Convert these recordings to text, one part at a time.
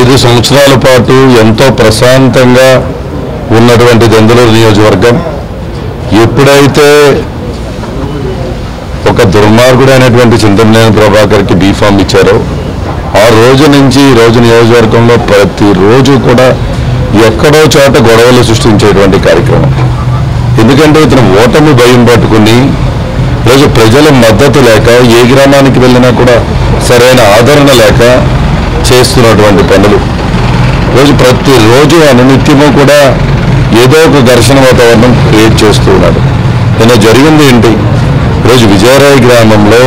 5 సంవత్సరాల పాటు ఎంతో ప్రశాంతంగా ఉన్నటువంటి దెందులూరు నియోజకవర్గం ఎప్పుడైతే ఒక దుర్మార్గుడైనటువంటి చింతమనేని ప్రభాకర్కి బీఫామ్ ఇచ్చారో ఆ రోజు నుంచి ఈ రోజు నియోజకవర్గంలో ప్రతిరోజు కూడా ఎక్కడో చోట గొడవలు సృష్టించేటువంటి కార్యక్రమం. ఎందుకంటే ఇతను ఓటమి భయం పట్టుకుని ఈరోజు ప్రజల మద్దతు లేక ఏ గ్రామానికి వెళ్ళినా కూడా సరైన ఆదరణ లేక చేస్తున్నటువంటి పనులు. ఈరోజు ప్రతిరోజు అనునిత్యము కూడా ఏదో ఒక ఘర్షణ వాతావరణం క్రియేట్ చేస్తూ ఉన్నాడు. నిన్న జరిగింది ఏంటి? ఈరోజు విజయరాయ్ గ్రామంలో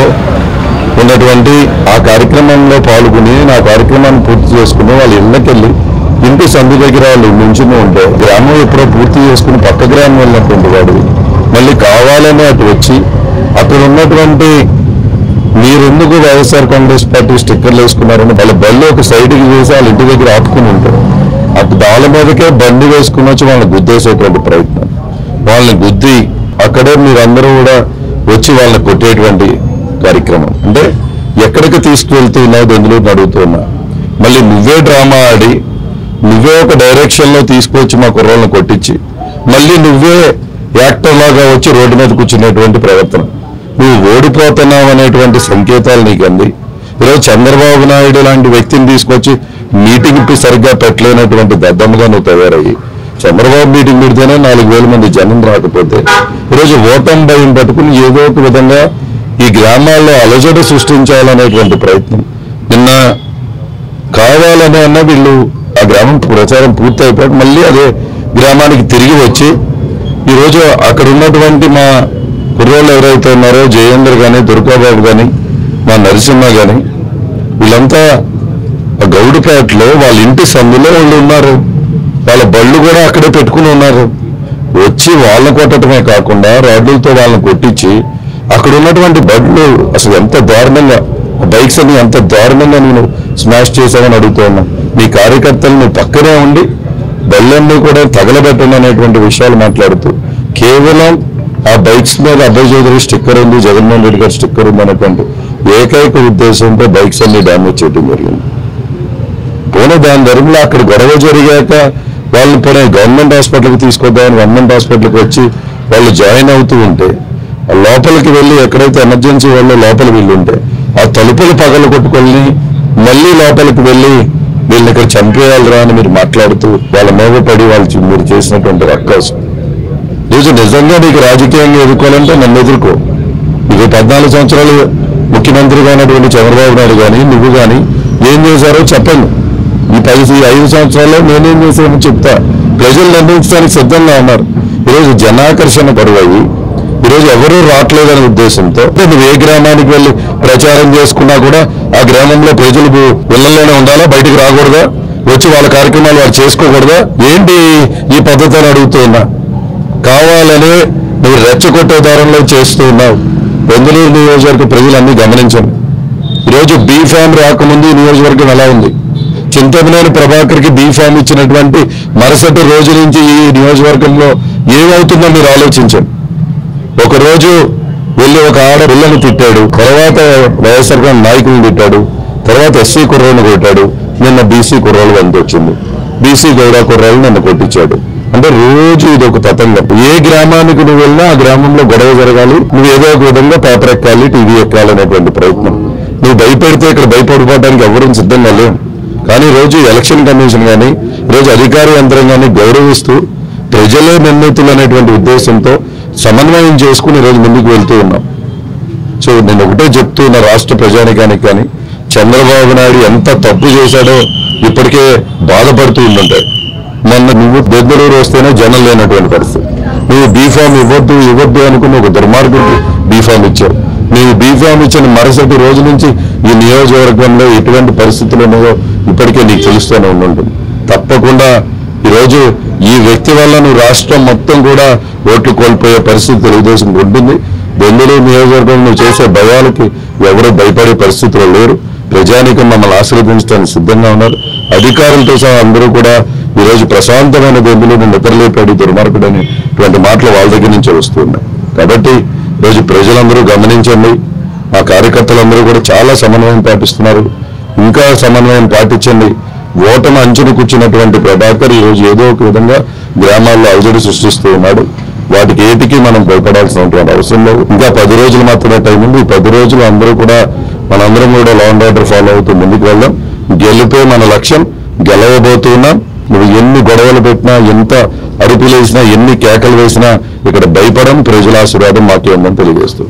ఉన్నటువంటి ఆ కార్యక్రమంలో పాల్గొని నా కార్యక్రమాన్ని పూర్తి చేసుకుని వాళ్ళ ఇళ్ళకెళ్ళి ఇంటి సందు దగ్గర వాళ్ళు నుంచుని ఉంటే గ్రామం ఎప్పుడో పూర్తి చేసుకుని పక్క గ్రామం వెళ్ళినటువంటి వాడు మళ్ళీ కావాలని అటు వచ్చి అక్కడ ఉన్నటువంటి మీరెందుకు వైఎస్ఆర్ కాంగ్రెస్ పార్టీ స్టిక్కర్లు వేసుకున్నారని వాళ్ళ బళ్ళు ఒక సైడ్కి వేసి వాళ్ళ ఇంటి దగ్గర ఆపుకుని ఉంటారు. అటు దాళ్ళ మీదకే బండి వేసుకుని వచ్చి వాళ్ళని గుద్దేసేటువంటి ప్రయత్నం, వాళ్ళని గుద్ది అక్కడే మీరందరూ కూడా వచ్చి వాళ్ళని కొట్టేటువంటి కార్యక్రమం. అంటే ఎక్కడికి తీసుకువెళ్తున్నావు దెందులూరుని అడుగుతున్నా. మళ్ళీ నువ్వే డ్రామా ఆడి నువ్వే ఒక డైరెక్షన్లో తీసుకొచ్చి మా కుర్రోళ్ళని కొట్టించి మళ్ళీ నువ్వే యాక్టర్ లాగా వచ్చి రోడ్డు మీద కూర్చునేటువంటి ప్రవర్తన. నువ్వు ఓడిపోతున్నావు అనేటువంటి సంకేతాలు నీకు అంది. ఈరోజు చంద్రబాబు నాయుడు లాంటి వ్యక్తిని తీసుకొచ్చి మీటింగ్ సరిగ్గా పెట్టలేనటువంటి దద్దమ్మగా నువ్వు తయారయ్యి చంద్రబాబు మీటింగ్ పెడితేనే 4,000 మంది జనం రాకపోతే ఈరోజు ఓటమి భయం పట్టుకుని ఏదో ఒక విధంగా ఈ గ్రామాల్లో అలజడి సృష్టించాలనేటువంటి ప్రయత్నం. నిన్న కావాలనే అన్న వీళ్ళు ఆ గ్రామం ప్రచారం పూర్తి అయిపోయాక మళ్ళీ అదే గ్రామానికి తిరిగి వచ్చి ఈరోజు అక్కడ ఉన్నటువంటి మా కుర్రోళ్ళు ఎవరైతే ఉన్నారో జయేందర్ కానీ దుర్గాబాబు కానీ మా నరసింహ కానీ వీళ్ళంతా గౌడుపేటలో వాళ్ళ ఇంటి సందులో వాళ్ళు ఉన్నారు. వాళ్ళ బళ్ళు కూడా అక్కడే పెట్టుకుని ఉన్నారు. వచ్చి వాళ్ళని కొట్టడమే కాకుండా రాడ్లతో వాళ్ళని కొట్టించి అక్కడ ఉన్నటువంటి బళ్ళు అసలు ఎంత దారుణంగా బైక్స్ అని ఎంత దారుణంగా నేను స్మాష్ చేశామని అడుగుతూ ఉన్నా. మీ కార్యకర్తలను పక్కనే ఉండి బళ్ళన్నీ కూడా తగలబెట్టండి అనేటువంటి విషయాలు మాట్లాడుతూ కేవలం ఆ బైక్స్ మీద అభయ్ చౌదరి స్టిక్కర్ ఉంది, జగన్మోహన్ రెడ్డి గారి స్టిక్కర్ ఉంది అనేటువంటి ఏకైక ఉద్దేశంతో బైక్స్ అన్ని డ్యామేజ్ చేయడం జరిగింది. పోనీ దాని ధర్మంలో అక్కడ గొడవ జరిగాక వాళ్ళని పోనీ గవర్నమెంట్ హాస్పిటల్కి తీసుకొద్దామని గవర్నమెంట్ హాస్పిటల్కి వచ్చి వాళ్ళు జాయిన్ అవుతూ ఉంటే లోపలికి వెళ్ళి ఎక్కడైతే ఎమర్జెన్సీ వాళ్ళు లోపలికి వెళ్ళి ఉంటే ఆ తలుపులు పగలు కొట్టుకొని మళ్ళీ లోపలికి వెళ్ళి వీళ్ళని ఇక్కడ చంపేయాలరా అని మీరు మాట్లాడుతూ వాళ్ళ మీద పడి వాళ్ళు మీరు చేసినటువంటి రక్కసు. ఈరోజు నిజంగా నీకు రాజకీయంగా ఎదుర్కోవాలంటే నన్ను ఎదుర్కో. నీకు 14 సంవత్సరాలు ముఖ్యమంత్రిగా ఉన్నటువంటి చంద్రబాబు నాయుడు కానీ నువ్వు కానీ ఏం చేశారో చెప్పండి. ఈ 5 సంవత్సరాల్లో నేనేం చేశానని చెప్తా. ప్రజలు నిర్ణయించడానికి సిద్ధంగా ఉన్నారు. ఈరోజు జనాకర్షణ బరువయ్యి ఈరోజు ఎవరూ రావట్లేదనే ఉద్దేశంతో నువ్వు ఏ గ్రామానికి వెళ్ళి ప్రచారం చేసుకున్నా కూడా ఆ గ్రామంలో ప్రజలు ఇళ్లలోనే ఉండాలా, బయటికి రాకూడదా, వచ్చి వాళ్ళ కార్యక్రమాలు వారు చేసుకోకూడదా? ఏంటి ఈ పద్ధతి అని అడుగుతూ ఉన్నా. కావాలని నువ్వు రెచ్చగొట్టే దారంలో చేస్తూ ఉన్నావు. దెందులూరు నియోజకవర్గ ప్రజలన్నీ గమనించండి. ఈరోజు బీఫామ్ రాకముందు ఈ నియోజకవర్గం ఎలా ఉంది? చింతమనేని ప్రభాకర్కి బీఫామ్ ఇచ్చినటువంటి మరుసటి రోజు నుంచి ఈ నియోజకవర్గంలో ఏమవుతుందో మీరు ఆలోచించండి. ఒకరోజు వెళ్ళి ఒక ఆడపిల్లని తిట్టాడు, తర్వాత వైఎస్ఆర్ నాయకులను తిట్టాడు, తర్వాత ఎస్సీ కుర్రోళ్ళని కొట్టాడు, నిన్న బీసీ కుర్రోళ్ళు వంతు వచ్చింది. బీసీ గౌడ కుర్రోళ్ళు నిన్న కొట్టించాడు. అంటే రోజు ఇది ఒక తతంగం. ఏ గ్రామానికి నువ్వు వెళ్ళినా ఆ గ్రామంలో గొడవ జరగాలి, నువ్వు ఏదో ఒక విధంగా పేపర్ ఎక్కాలి, టీవీ ఎక్కాలనేటువంటి ప్రయత్నం. నువ్వు భయపెడితే ఇక్కడ భయపడిపోవడానికి ఎవరూ సిద్ధంగా లేవు. కానీ రోజు ఎలక్షన్ కమిషన్ కానీ రోజు అధికార యంత్రాంగాన్ని గౌరవిస్తూ ప్రజలే నిర్ణీతులు అనేటువంటి ఉద్దేశంతో సమన్వయం చేసుకుని ఈరోజు ముందుకు వెళ్తూ ఉన్నాం. సో నేను ఒకటే చెప్తున్నా రాష్ట్ర ప్రజానికానికి కానీ చంద్రబాబు నాయుడు ఎంత తప్పు చేశాడో ఇప్పటికే బాధపడుతూ ఉండుంటాడు. మొన్న నువ్వు దెందులూరు వస్తేనే జనం లేనటువంటి పరిస్థితి. నువ్వు బీఫామ్ ఇవ్వద్దు అనుకుని ఒక దుర్మార్గుడికి బీఫామ్ ఇచ్చావు. నీవు బీఫామ్ ఇచ్చిన మరుసటి రోజు నుంచి ఈ నియోజకవర్గంలో ఎటువంటి పరిస్థితులు ఉన్నాయో ఇప్పటికే నీకు తెలుస్తూనే ఉంటుంది. తప్పకుండా ఈరోజు ఈ వ్యక్తి వల్ల నువ్వు రాష్ట్రం మొత్తం కూడా ఓట్లు కోల్పోయే పరిస్థితి తెలుగుదేశం ఉంటుంది. దెందులూరు నియోజకవర్గం నువ్వు చేసే భయాలకి ఎవరూ భయపడే పరిస్థితులు లేరు. ప్రజానికం మమ్మల్ని ఆశీర్వదించడానికి సిద్ధంగా ఉన్నారు. అధికారులతో సహా అందరూ కూడా ఈరోజు ప్రశాంతమైన దెందులూరు నిద్రలేపాడు దుర్మార్గుడు అనేటువంటి మాటలు వాళ్ళ దగ్గర నుంచి వస్తున్నాయి. కాబట్టి ఈరోజు ప్రజలందరూ గమనించండి. మా కార్యకర్తలందరూ కూడా చాలా సమన్వయం పాటిస్తున్నారు. ఇంకా సమన్వయం పాటించండి. ఓటమి అంచును కూర్చున్నటువంటి ప్రభాకర్ ఈరోజు ఏదో ఒక విధంగా గ్రామాల్లో అలజడి సృష్టిస్తూ ఉన్నాడు. వాటికి ఏటికి మనం భయపడాల్సినటువంటి అవసరం లేదు. ఇంకా 10 రోజులు మాత్రమే టైం ఉంది. ఈ 10 రోజులు అందరూ కూడా మనందరం కూడా లా అండ్ ఆర్డర్ ఫాలో అవుతూ ముందుకు వెళ్దాం. గెలిపే మన లక్ష్యం. గెలవబోతున్నాం. నువ్వు ఎన్ని గొడవలు పెట్టినా, ఎంత అరుపులు వేసినా, ఎన్ని కేకలు వేసినా ఇక్కడ భయపడం. ప్రజల ఆశీర్వాదం మాకే ఉందని తెలియజేస్తూ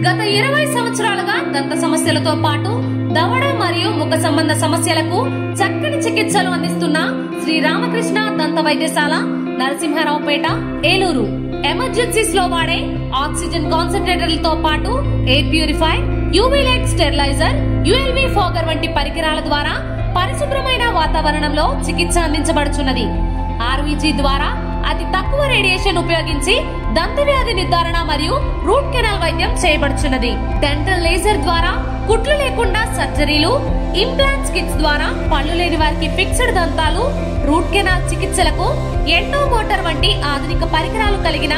గత 20 సంవత్సరాలుగా దంత సమస్యలతో పాటు దవడ మరియు ముఖ సంబంధ సమస్యలకు చక్కని చికిత్సలు అందిస్తున్న శ్రీ రామకృష్ణ దంత వైద్యశాల, నరసింహారావుపేట, ఏలూరు. ఎమర్జెన్సీస్ లో వాడే ఆక్సిజన్ కాన్సంట్రేటర్లతో పాటు air purify, UV light steriliser, ULV fogger వంటి పరికరాల ద్వారా పరిశుభ్రమైన వాతావరణంలో చికిత్స అందించబడుచున్నది. ఆర్వీజీ ద్వారా అతి తక్కువ రేడియేషన్ ఉపయోగించి దంత వ్యాధి నిర్ధారణ మరియు రూట్ కెనాల్ వైద్యం చేయబడుచున్నది. డెంటల్ లేజర్ ద్వారా కుట్లు లేకుండా సర్జరీలు, ఇంప్లాంట్స్ కిట్స్ ద్వారా పళ్ళు లేని వారికి ఫిక్స్డ్ దంతాలు, రూట్ కెనాల్ చికిత్సలకు ఎండో మోటార్ వంటి ఆధునిక పరికరాలు కలిగిన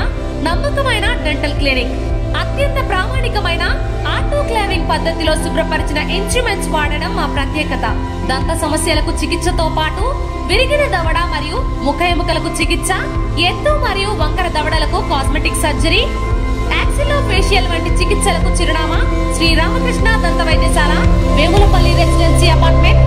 నమ్మకమైన డెంటల్ క్లినిక్. అత్యంత ప్రామాణికమైన ఆటోక్లావింగ్ పద్ధతిలో శుభ్రపరిచిన ఇన్స్ట్రుమెంట్స్ వాడడం మా ప్రత్యేకత. దంత సమస్యలకు చికిత్సతో పాటు విరిగిన దవడ మరియు ముఖ ఎముకలకు చికిత్స, ఎత్తు మరియు వంకర దవడలకు కాస్మెటిక్ సర్జరీ, యాక్సిలోఫేషియల్ వంటి చికిత్సలకు చిరునామా శ్రీ రామకృష్ణ దంత వైద్యశాల, వేములపల్లి రెసిడెన్సీ అపార్ట్మెంట్,